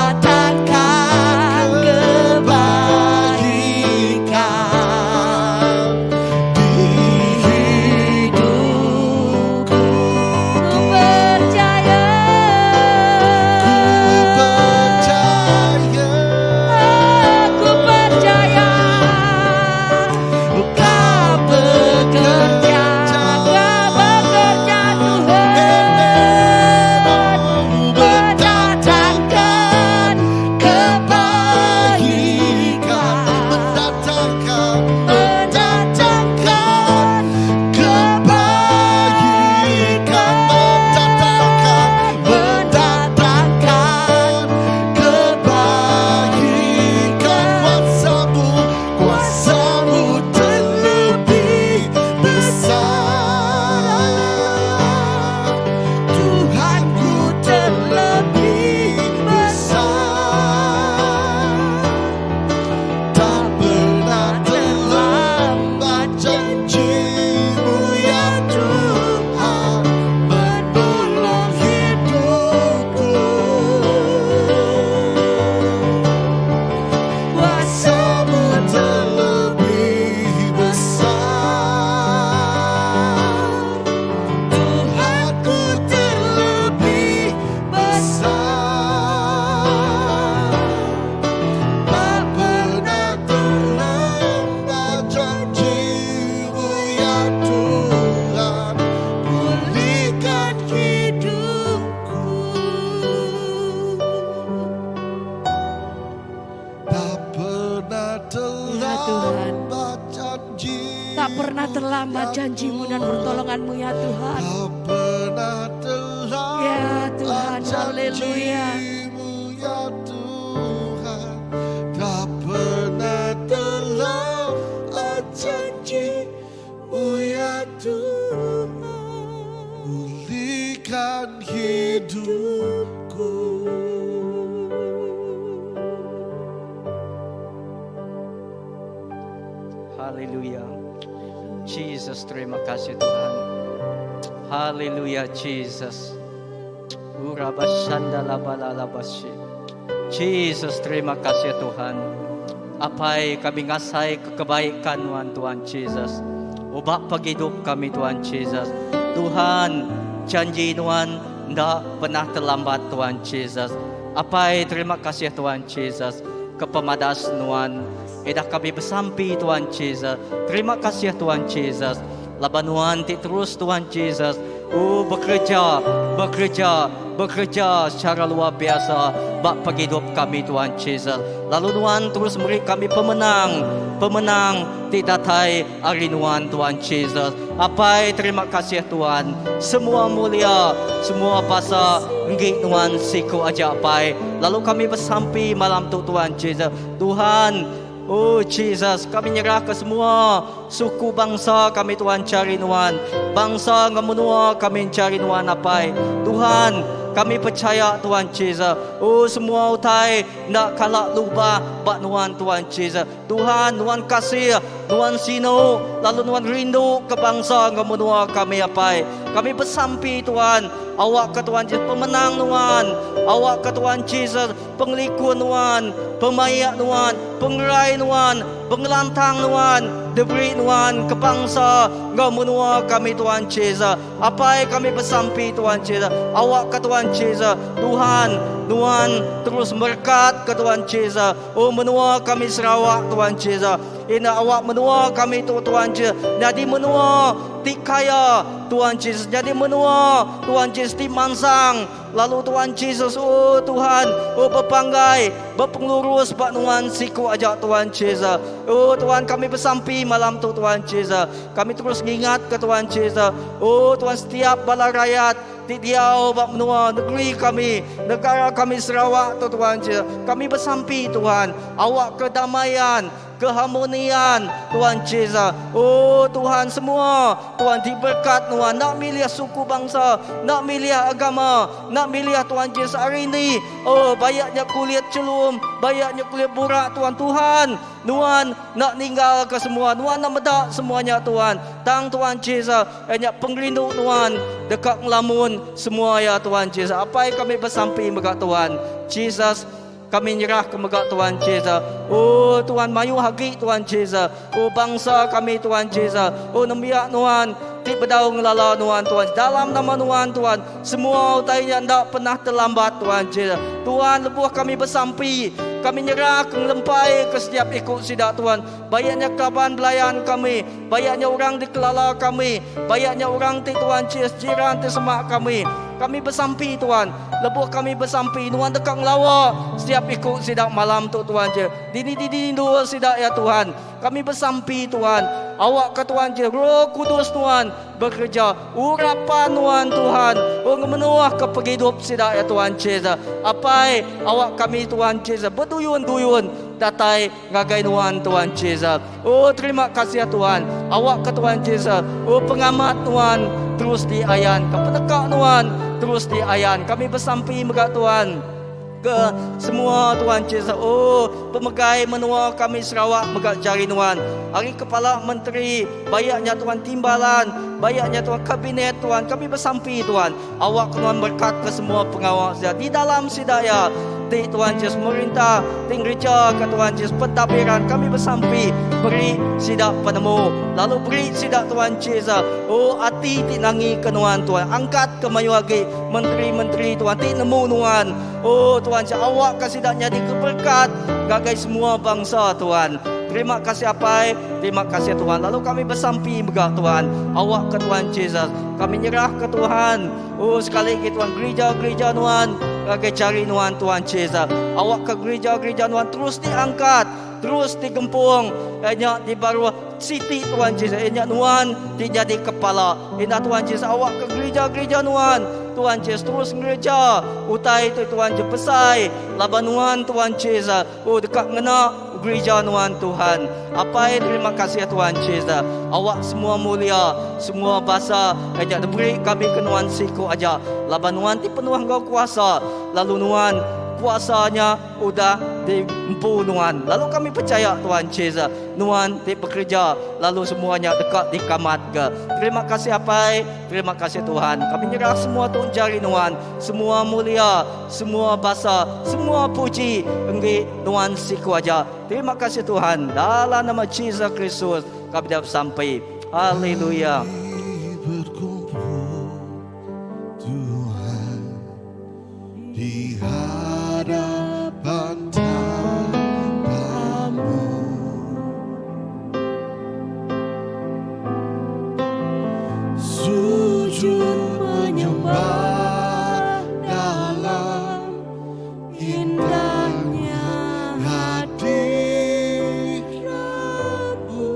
[SPEAKER 1] Mendatangkan
[SPEAKER 3] kebajikan di hidupku.
[SPEAKER 1] Ku percaya,
[SPEAKER 3] Ku percaya
[SPEAKER 1] ku percaya Kau bekerja, Kau bekerja Tuhan, mendatangkan kebaikan,
[SPEAKER 3] mendatangkan
[SPEAKER 1] mendatangkan
[SPEAKER 3] kebaikan, mendatangkan kebaikan. Kuasamu terlebih besar, Tuhanku terlebih besar. Tak pernah terlambat janjimu ya Tuhan, menolong hidupku. Kuasamu terlebih besar, Tuhanku terlebih besar. Tak pernah terlambat janjimu ya Tuhan, pulihkan hidupku. Tak pernah terlambat janjimu,
[SPEAKER 1] tak pernah terlambat janjimu dan pertolonganmu ya Tuhan.
[SPEAKER 3] tak pernah terlambat
[SPEAKER 1] Ya Tuhan, haleluya.
[SPEAKER 3] janjimu ya Tuhan, tak pernah terlambat janjimu ya Tuhan, pulihkan hidupku.
[SPEAKER 5] Haleluya. Jesus, terima kasih Tuhan. Haleluya Jesus. Urabashandalabalalabashi. Jesus, terima kasih Tuhan. Apai kami ngasai kebaikan Tuhan Jesus. Ubah paghidup kami Tuhan Jesus. Tuhan, janji Tuhan tidak pernah terlambat Tuhan Jesus. Apai terima kasih Tuhan Jesus. Kepemadas Tuhan. Edah kami bersampi Tuhan Jesus. Terima kasih Tuhan Jesus. Labanuan terus Tuhan Jesus. Bekerja secara luar biasa bak paghidup kami Tuhan Jesus. Lalu Tuhan terus beri kami pemenang tidak tai hari Tuhan Jesus. Apai terima kasih Tuhan. Semua mulia, semua pasal enggik Tuhan siku aja apai. Lalu kami bersampi malam tu Tuhan Jesus. Tuhan, oh Jesus, kami nyerah ke semua suku bangsa kami Tuhan cari Tuhan. Bangsa ngemenua kami cari Tuhan apai. Tuhan, kami percaya Tuhan Jesus. Oh semua utai nak kalak lupa bak Tuhan Jesus. Tuhan kasih, Tuhan sino, lalu Tuhan rindu ke bangsa ngemenua kami apai. Kami bersampi Tuhan. Awak ke Tuhan Jesus pemenang Tuhan. Awak ke Tuhan Jesus penglikuan Tuhan, pemayak Tuhan, penggerai Tuhan, pengelantang Tuhan, diberi Tuhan ke bangsa Engkau menua kami Tuhan Jesus. Apa yang kami bersampi Tuhan Jesus. Awak ke Tuhan Jesus. Tuhan terus berkat ke Tuhan Jesus. Oh menua kami Sarawak Tuhan Jesus. Ina awak menua kami Tuhan Jesus. Jadi menua ti kaya Tuhan Jesus. Jadi menua Tuhan Jesus ti mansang Lalu Tuhan Yesus, oh Tuhan, oh berpanggai, berpengurus Pak Nuan siku ajak Tuhan Yesus. Oh Tuhan, kami bersampi malam tu Tuhan Yesus. Kami terus ingat ke Tuhan Yesus. Oh Tuhan, setiap bala rakyat di Diau Pak Menua negeri kami, negara kami Sarawak tu Tuhan Yesus. Kami bersampi Tuhan, awak kedamaian, keharmonian Tuhan Yesus. Oh Tuhan, semua Tuhan diberkat Tuhan, nak milih suku bangsa, nak milih agama, nak milih Tuhan Yesus hari ini. Oh banyaknya kulit celum, banyaknya kulit burak Tuhan. Tuhan Nuan nak ninggal ke semua, Nuan nak medak semuanya Tuhan. Tang Tuhan Yesus, banyak penglindung Tuhan dekat ngelamun semua ya Tuhan Yesus. Apa yang kami bersampi megak Tuhan Yesus, kami nyerah ke megak Tuhan Yesus. Oh Tuhan, mayu hagi Tuhan Yesus. Oh bangsa kami Tuhan Yesus. Oh nembiak Tuhan, di berdaung lala Tuhan Tuhan. Dalam nama Tuhan Tuhan, semua utainya tidak pernah terlambat Tuhan Yesus. Tuhan, lebuh kami bersampi, kami nyerah ke lempai ke setiap ikut sidak Tuhan. Banyaknya kawan belayan kami, banyaknya orang di kelala kami, banyaknya orang di Tuhan Yesus, jiran di semak kami. Kami bersampi Tuhan, lebuh kami bersampi Tuhan dekat ngelawa setiap ikut sidak malam tu Tuhan je. Dini dua sidak ya Tuhan. Kami bersampi Tuhan, awak ke Tuhan je, Roh Kudus Tuhan bekerja, urapan Tuhan, oh menuah ke penghidup sidak ya Tuhan Yesus. Apai awak kami Tuhan Yesus berduyun-duyun datai ngagai Tuhan Yesus. Oh terima kasih ya Tuhan, awak ke Tuhan Yesus. Oh pengamat Tuhan terus diayan, ke pendekat Tuhan terus diayan. Kami bersampi megak Tuhan ke semua Tuhan Yesus. Oh pemegai menua kami Sarawak megak jari Tuhan. Hari kepala menteri, banyaknya Tuhan timbalan, banyaknya Tuhan kabinet Tuhan. Kami bersampi Tuhan, awak Tuhan berkat ke semua pengawal di dalam sidaya di Tuhan Yesus merintah ting gereja ke Tuhan Yesus pentadbiran. Kami bersampi beri sidak penemu, lalu beri sidak Tuhan Yesus. Oh hati tinangi ke Tuhan Tuhan, angkat ke mayu lagi menteri-menteri Tuhan ti nemu Tuhan. Oh Tuhan, awak kasih daknya dikeberkat gagai semua bangsa Tuhan. Terima kasih apai, terima kasih Tuhan. Lalu kami bersampi megak Tuhan, awak ke Tuhan Yesus. Kami nyerah ke Tuhan. Oh sekali lagi Tuhan, gereja-gereja Tuhan gagai cari Tuhan Yesus. Awak ke gereja-gereja Tuhan terus diangkat, terus digempung. Hanya di baru Siti Tuhan Yesus, hanya Tuhan dijadi kepala. Hanya Tuhan Yesus, awak ke gereja-gereja Tuhan Yesus terus gereja utai itu Tuhan je pesai labanuan Tuhan Yesus. Oh dekat ngena gereja Tuhan. Apa terima kasih ya Tuhan Yesus. Awak semua mulia, semua bahasa ajak diberi kami ke Tuhan siku aja. Labanuan ti penuh engkau kuasa. Lalu Tuhan kuasanya udah diempu Tuhan. Lalu kami percaya Tuhan Yesus, Tuhan di bekerja, lalu semuanya dekat di kamat ke. Terima kasih apai, terima kasih Tuhan. Kami nyerah semua Tuhan jari Tuhan, semua mulia, semua bahasa, semua puji enggi Tuhan siku aja. Terima kasih Tuhan, dalam nama Yesus Kristus kami dapat sampai. Haleluya.
[SPEAKER 3] Berkumpul Tuhan di hadapan tamu, sujud menyembah dalam indahnya hadiratmu.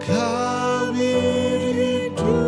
[SPEAKER 3] Kami rindu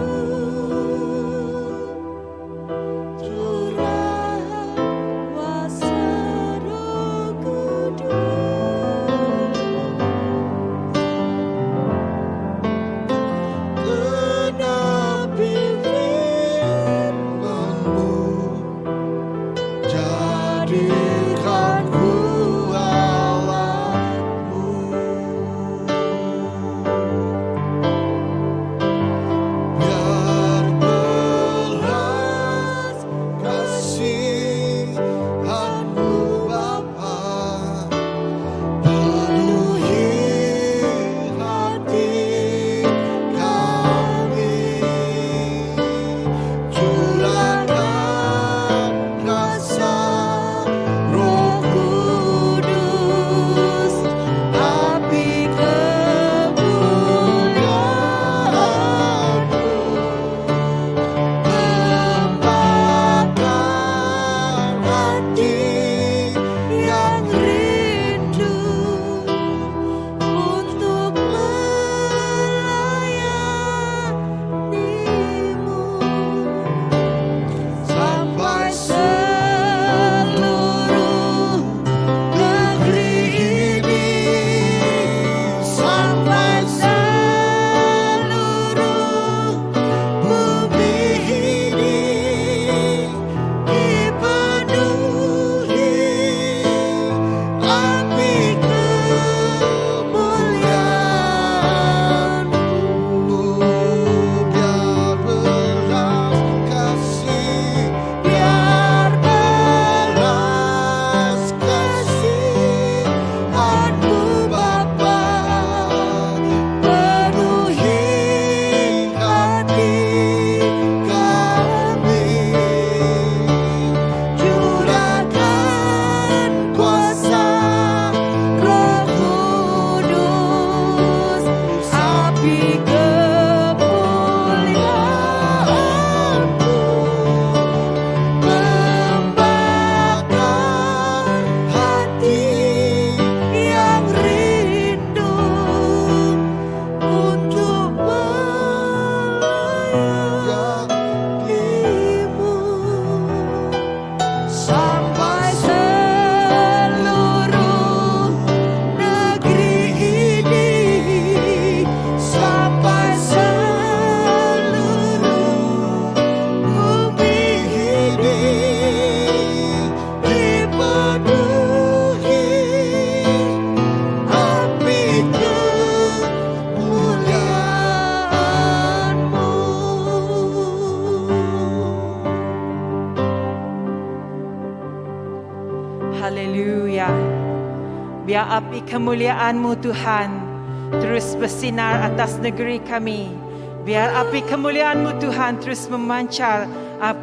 [SPEAKER 6] api kemuliaan-Mu Tuhan terus bersinar atas negeri kami. Biar api kemuliaan-Mu Tuhan terus memancar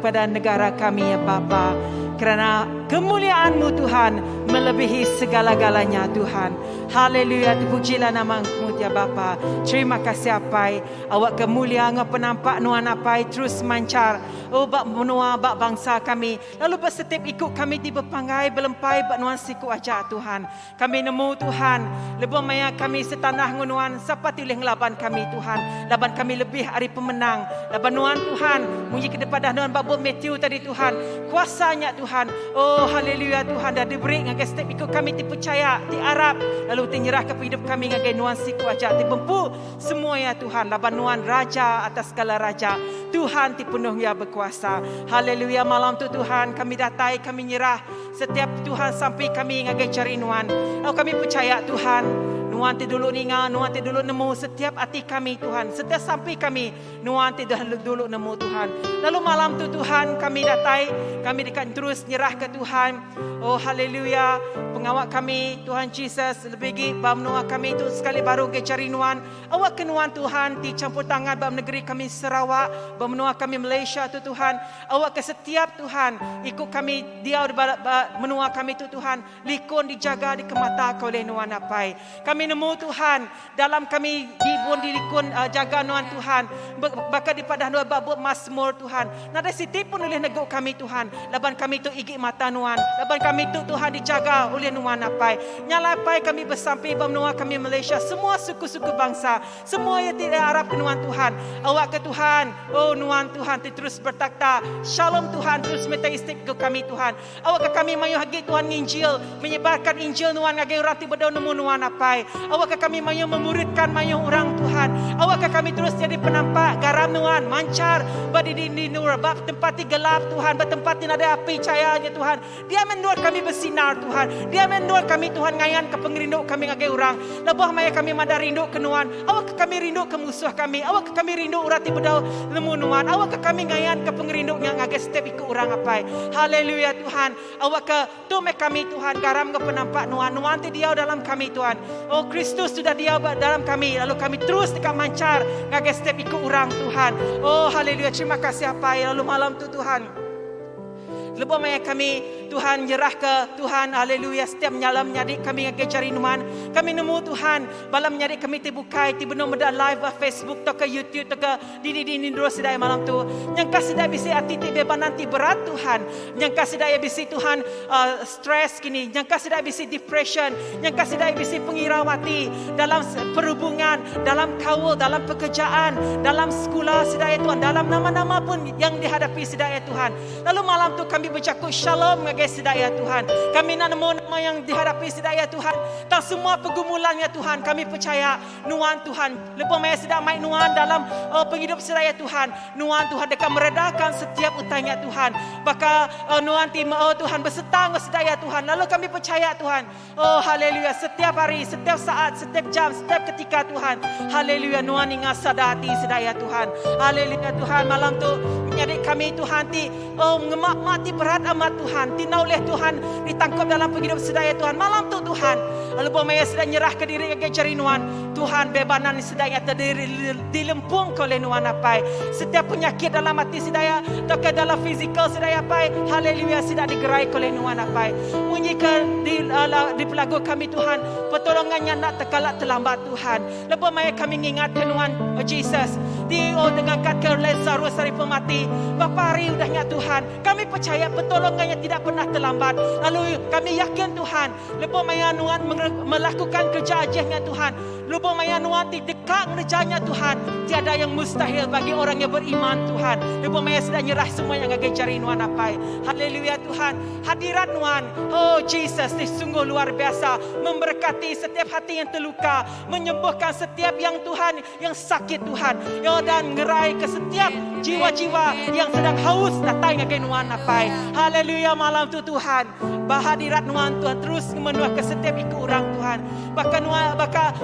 [SPEAKER 6] pada negara kami ya Bapa. Kerana kemuliaan-Mu Tuhan melebihi segala-galanya Tuhan. Haleluya, terpujilah nama-Mu ya Bapa. Terima kasih apai. Awak kemuliaan penampak nuan apai terus mancar. Oh bak menua bak bangsa kami. Lalu bersetiap ikut kami di berpanggai belempai bak nuan siku aja Tuhan. Kami nemu Tuhan. Lebih maya kami setanah ngunuan. Siapa boleh ngelaban kami Tuhan. Laban kami lebih hari pemenang. Laban nuan Tuhan. Munyi ke depan dah nuan babuk Matthew tadi Tuhan. Kuasanya Tuhan. Oh haleluya Tuhan. Dah diberi ngagai setiap ikut kami dipercaya. Diarap. Lalu dinyerah ke hidup kami ngagai nuan siku aja. Dibempu semua ya Tuhan. Laban nuan raja atas segala raja. Tuhan dipenuh ya berkuasa. Haleluya, malam tu Tuhan kami datai, kami nyerah. Setiap Tuhan sampai kami ngagai cari nuan. Oh kami percaya Tuhan. Nuan ti dulu ninga, nuan ti dulu nemu setiap hati kami Tuhan. Setiap sampai kami, nuan ti dulu nemu Tuhan. Lalu malam tu Tuhan kami datai, kami dekat terus nyerah ke Tuhan. Oh haleluya, pengawak kami Tuhan Jesus lebih lagi bam nuan kami itu sekali baru ke cari nuan. Awak ke nuan Tuhan di campur tangan bam negeri kami Sarawak, bam nuan kami Malaysia tu Tuhan. Awak ke setiap Tuhan ikut kami dia menua kami tu Tuhan. Likun dijaga dikemata oleh nuan apai. Kami nemu Tuhan dalam kami dibun dilikun jaga nuan Tuhan. Bakal dipadah nuan babuk Mazmur Tuhan. Nada siti pun oleh negok kami Tuhan. Laban kami tu igi mata nuan. Laban kami tu Tuhan dijaga oleh nuan apai. Nyala apai kami bersampai bam nuan kami Malaysia. Semua suku-suku bangsa. Semua yang tidak harap ke nuan Tuhan. Awak ke Tuhan. Oh nuan Tuhan terus bertakta. Shalom Tuhan terus minta istiq ke kami Tuhan. Awak ke kami mayu hagi Tuhan Injil. Menyebarkan Injil nuan ngagai orang tiba nemu nuan apai. Awak ke kami mayu memuridkan mayu orang Tuhan. Awak ke kami terus jadi penampak garam nuan mancar badi di nur bab tempat gelap Tuhan, bertempat ada api cahayanya Tuhan. Dia menduar kami bersinar Tuhan. Dia menduar kami Tuhan ngayan ke pengrindu kami ngagai orang. Lebah maya kami mada rindu ke nuan. Awak ke kami rindu ke musuh kami. Awak ke kami rindu urati bedau nemu nuan. Awak ke kami ngayan ke pengrindu yang ngagai setiap ikut orang apai. Haleluya Tuhan. Awak ke tume kami Tuhan garam ke penampak nuan. Nuan ti dia dalam kami Tuhan. Oh Kristus sudah dia dalam kami. Lalu kami terus dekat mancar ngagai setiap ikut orang Tuhan. Oh haleluya, terima kasih apa. Lalu malam tu Tuhan lebih banyak kami Tuhan nyerah ke Tuhan. Haleluya, setiap malam nyari kami ngagai cari nuan. Kami nemu Tuhan malam nyari kami tibukai tibenom pada live Facebook atau ke YouTube atau ke di terus sedaya malam tu. Yang kasih dah bisi hati beban nanti berat Tuhan. Yang kasih dah bisi Tuhan stres kini. Yang kasih dah bisi depression. Yang kasih dah bisi pengirawati dalam perhubungan, dalam kawal, dalam pekerjaan, dalam sekolah sedaya Tuhan, dalam nama-nama pun yang dihadapi sedaya Tuhan. Lalu malam tu kami bercakap shalom ngagai sedaya Tuhan. Kami nak nemu nama yang dihadapi sedaya Tuhan. Dan semua pergumulannya Tuhan, kami percaya nuan Tuhan. Lepas maya sedang main nuan dalam penghidup sedaya Tuhan. Nuan Tuhan dekat meredakan setiap utangnya Tuhan. Bakal nuan Tuhan berserta dengan sedaya Tuhan. Lalu kami percaya Tuhan. Oh haleluya, setiap hari, setiap saat, setiap jam, setiap ketika Tuhan. Haleluya, nuan ingat sadati sedaya Tuhan. Haleluya Tuhan, malam tu menjadi kami Tuhan ti ngemak mati berat amat Tuhan. Tina oleh Tuhan ditangkap dalam penghidup sedaya Tuhan. Malam tu Tuhan. Lalu maya sedang nyerah ke diri ngagai cari nuan. Tuhan bebanan sedaya terdiri dilempung oleh nuan apai. Setiap penyakit dalam hati sedaya atau ke dalam fizikal sedaya apai. Haleluya, sedang digerai oleh nuan apai. Bunyikan di pelagu kami Tuhan. Pertolongannya nak terkalak terlambat Tuhan. Lepas maya kami ingat ke nuan Jesus. Dengan kata Lazarus dari pemati. Bapa hari udahnya Tuhan. Kami percaya pertolongannya tidak pernah terlambat. Lalu kami yakin Tuhan. Lepas maya nuan melakukan kerja ajaibnya Tuhan. Lepas maya nuan dekat kerjanya Tuhan. Tiada yang mustahil bagi orang yang beriman Tuhan. Lepas maya sedang nyerah semua yang ngagai cari nuan apai. Haleluya Tuhan. Hadirat nuan. Oh Jesus, sungguh luar biasa. Memberkati setiap hati yang terluka. Menyembuhkan setiap yang Tuhan yang sakit Tuhan. Dan ngerai ke setiap jiwa-jiwa yang sedang haus datang ngagai nuan apai. Haleluya malam tu Tuhan. Bahadirat nuan Tuhan terus memenuhi ke setiap ikut orang Tuhan. Bahkan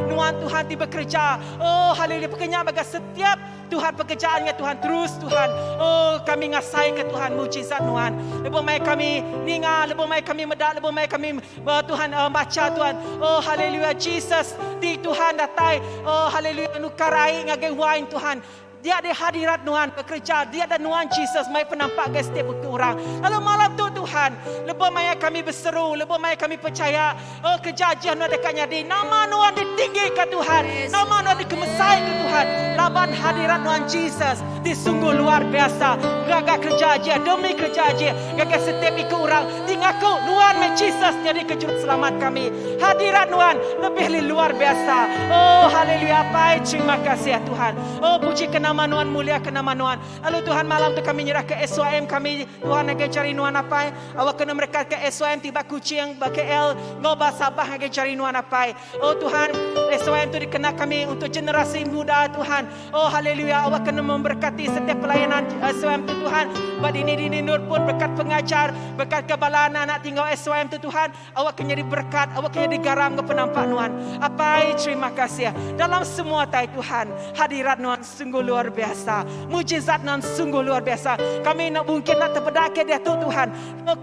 [SPEAKER 6] nuan Tuhan di bekerja. Oh haleluya pekerjaan bagi setiap Tuhan pekerjaannya Tuhan terus Tuhan. Oh kami ngasai ke Tuhan mujizat Tuhan. Lebih mai kami ninga, lebih mai kami medak, lebih mai kami Tuhan baca Tuhan. Oh haleluya Jesus di Tuhan datai. Oh haleluya nukarai ngagai wine Tuhan. Dia ada hadirat Tuhan bekerja. Dia ada Tuhan Jesus mai penampak ke setiap orang. Lalu malam tu Tuhan, lebih mai kami berseru, lebih mai kami percaya. Oh kejajian Tuhan dekatnya di nama Tuhan ditinggikan Tuhan. Nama Tuhan dikemesai ke Tuhan. Laban hadirat Tuhan Jesus di sungguh luar biasa. Gagal kejajian demi kejajian. Gagal setiap ikut orang. Tinggalku Tuhan mai Jesus jadi kejurut selamat kami. Hadirat Tuhan lebih luar biasa. Oh haleluya Pai, terima kasih ya Tuhan. Oh puji ke nama Tuhan, mulia ke nama Tuhan. Lalu Tuhan malam tu kami nyerah ke SYM kami. Tuhan akan cari Tuhan apa? Awak kena mereka ke SYM tiba kucing BKL ngoba Sabah akan cari Tuhan apa? Oh Tuhan, SYM tu dikena kami untuk generasi muda Tuhan. Oh haleluya, awak kena memberkati setiap pelayanan SYM tu Tuhan. Badini Nur pun berkat pengajar, berkat kebalaan anak tinggal SYM tu Tuhan. Awak kena jadi berkat, awak kena jadi garam ke penampak Tuhan. Apa? Terima kasih. Dalam semua tai Tuhan, hadirat Tuhan sungguh luar biasa. Mujizat Tuhan sungguh luar biasa. Kami nak mungkin nak terpedake dia tu Tuhan.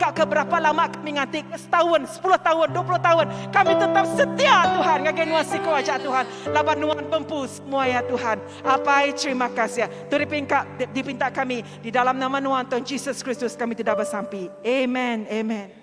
[SPEAKER 6] Kak ke berapa lama kami nganti? Setahun, 10 tahun, 20 tahun. Kami tetap setia Tuhan. Ngagai Tuhan siko aja Tuhan. Laban Tuhan pempu semua ya Tuhan. Apa? Terima kasih. Tu dipinta kami di dalam nama Tuhan Tuhan Jesus Kristus kami tidak bersampai. Amen. Amen.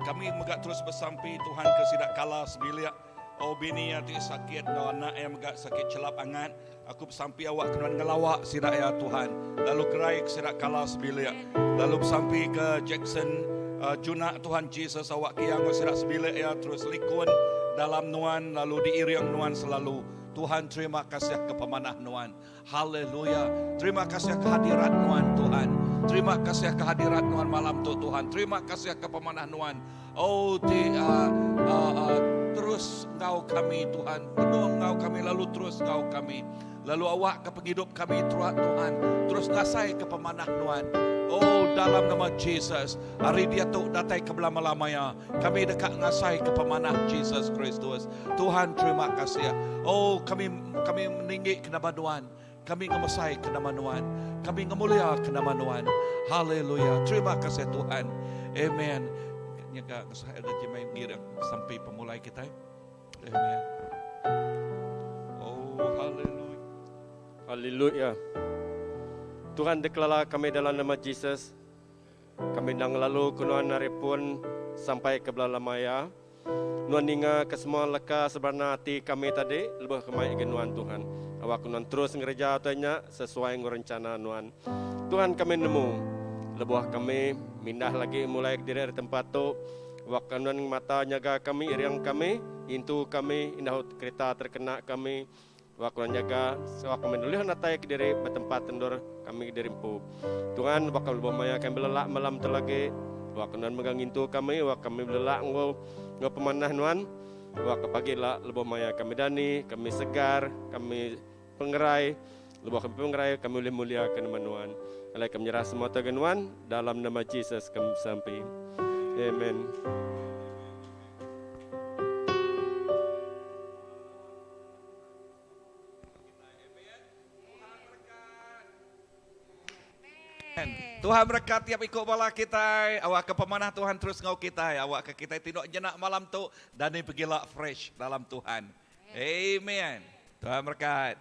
[SPEAKER 2] Kami megak terus bersampai Tuhan ke sidak kala sebilia. Oh bini yang sakit, no anak yang megak sakit celap angan. Aku bersampai awak kena ngelawak sidak ya Tuhan. Lalu gerai ke sidak kala sebilia. Lalu bersampai ke Jackson Juna Tuhan Jesus awak kiang ke sidak sebilia ya terus likun dalam Nuan lalu diiring Nuan selalu. Tuhan terima kasih ke pemanah Nuan. Haleluya. Terima kasih kehadirat Nuan Tuhan. Terima kasih kehadirat Nuan malam tu Tuhan. Terima kasih ke pemanah Nuan. Oh terus engkau kami Tuhan. Penuh engkau kami lalu terus engkau kami. Lalu awak ke penghidup kami Tuhan. Terus ngasai ke pemanah Nuan. Oh dalam nama Jesus. Hari dia tu datang ke belama-lamanya. Kami dekat ngasai ke pemanah Jesus Kristus. Tuhan terima kasih. Oh kami meninggi ke nama Tuhan. Kami ngemasai ke nama Tuhan. Kami ngemulia ke nama Tuhan. Haleluya. Terima kasih Tuhan. Amen. Nyaga saya ada jemaah girang sampai pemulai kita. Amen. Oh haleluya.
[SPEAKER 7] Haleluya. Tuhan deklarasi kami dalam nama Jesus. Kami nang lalu kunuan hari pun sampai ke belamaya. Nuan ninga ke semua leka sebarna hati kami tadi lebih kemai genuan Tuhan. Awak nuan terus ngereja tanya sesuai rencana Nuan. Tuhan kami nemu lebuah kami mindah lagi mulai dari tempat tu. Awak nuan mata nyaga kami iriang kami intu kami indah kereta terkena kami. Awak nuan jaga awak kami dulu natai ke diri bertempat tendur kami ke dirimpu. Tuhan awak kami maya kami belelak malam tu lagi. Awak nuan megang intu kami awak kami belelak ngau pemanah Nuan. Awak kepagilah lebih maya kami dani, kami segar, kami pengerai, lebih kami pengerai, kami boleh muliakan nama Nuan. Alai kami nyerah semua tangan Nuan dalam nama Jesus kami sampai. Amen.
[SPEAKER 2] Tuhan berkat tiap ikut bala kita. Awak ke pemanah Tuhan terus ngau kita. Awak ke kita tindak jenak malam tu dan pergilah fresh dalam Tuhan. Amen. Tuhan berkat.